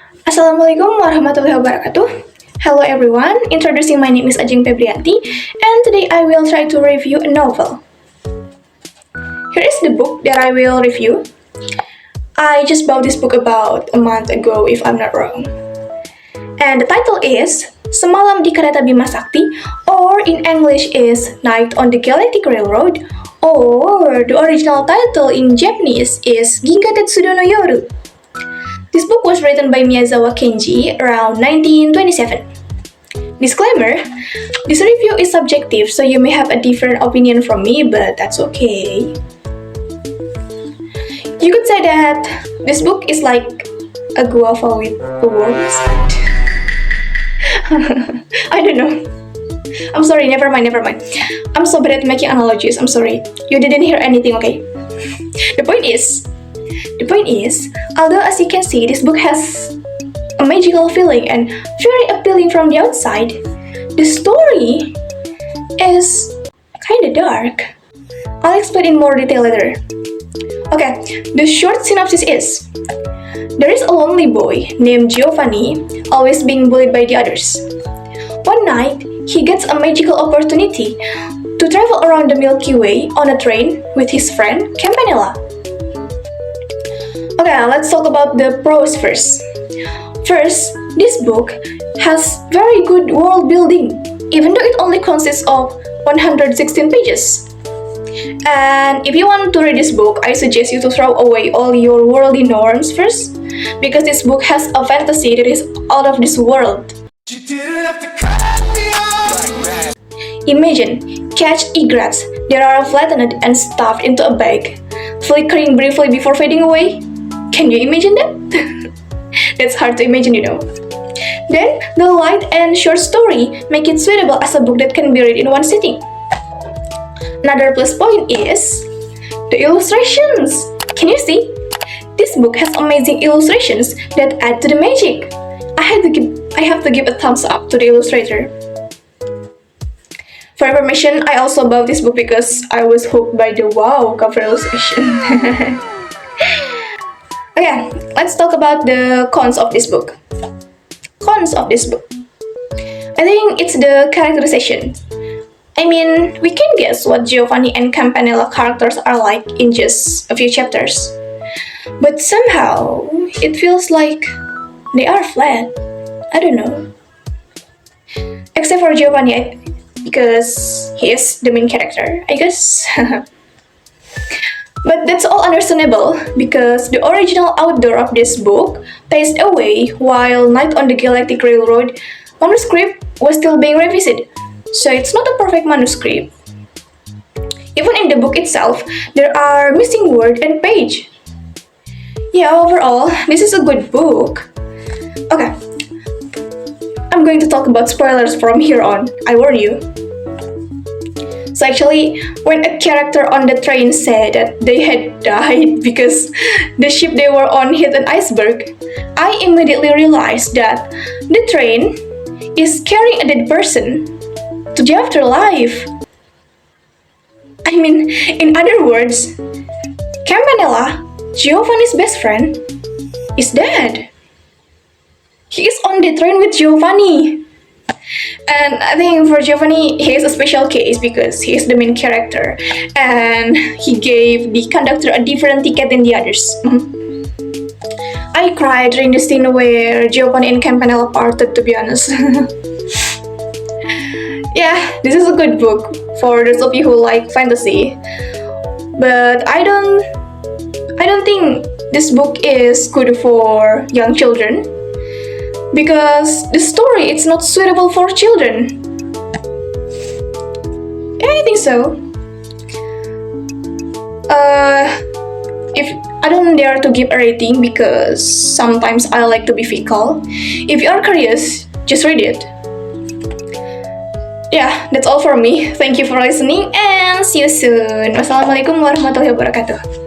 Assalamualaikum warahmatullahi wabarakatuh. Hello everyone, introducing my name is Ajeng and today I will try to review a novel. Here is the book that I will review. I just bought this book about a month ago if I'm not wrong. And the title is Semalam di Kereta Bima Sakti, or in English is Night on the Galactic Railroad, or the original title in Japanese is Ginga Tetsudō no Yoru. This book was written by Miyazawa Kenji around 1927. Disclaimer, this review is subjective, so you may have a different opinion from me, but that's okay. You could say that this book is like a guava with a worm inside. I don't know. I'm sorry, never mind. I'm so bad at making analogies, I'm sorry. You didn't hear anything, okay? The point is, although as you can see, this book has a magical feeling and very appealing from the outside, the story is kinda dark. I'll explain in more detail later. Okay, the short synopsis is, there is a lonely boy named Giovanni, always being bullied by the others. One night, he gets a magical opportunity to travel around the Milky Way on a train with his friend Campanella. Okay, let's talk about the prose first. First, this book has very good world building, even though it only consists of 116 pages. And if you want to read this book, I suggest you to throw away all your worldly norms first, because this book has a fantasy that is out of this world. Imagine catch egrets that are flattened and stuffed into a bag, flickering briefly before fading away. Can you imagine that? That's hard to imagine, you know. Then, the light and short story make it suitable as a book that can be read in one sitting. Another plus point is the illustrations. Can you see? This book has amazing illustrations that add to the magic. I have to give a thumbs up to the illustrator. For information, I also bought this book because I was hooked by the wow cover illustration. Okay, let's talk about the cons of this book. Cons of this book. I think it's the characterization. I mean, we can guess what Giovanni and Campanella characters are like in just a few chapters. But somehow, it feels like they are flat. I don't know. Except for Giovanni, because he is the main character, I guess. But that's all understandable, because the original author of this book passed away while Night on the Galactic Railroad manuscript was still being revised, so it's not a perfect manuscript. Even in the book itself, there are missing word and page. Yeah, overall, this is a good book. Okay, I'm going to talk about spoilers from here on, I warn you. So actually, when a character on the train said that they had died because the ship they were on hit an iceberg, I immediately realized that the train is carrying a dead person to the afterlife. I mean, in other words, Campanella, Giovanni's best friend, is dead. He is on the train with Giovanni. And I think for Giovanni, he is a special case because he is the main character and he gave the conductor a different ticket than the others. I cried during the scene where Giovanni and Campanella parted, to be honest. Yeah, this is a good book for those of you who like fantasy. But I don't think this book is good for young children, because the story it's not suitable for children. Yeah, I think so. If I don't dare to give a rating because sometimes I like to be fickle. If you are curious, just read it. Yeah, that's all for me. Thank you for listening and see you soon. Wassalamualaikum warahmatullahi wabarakatuh.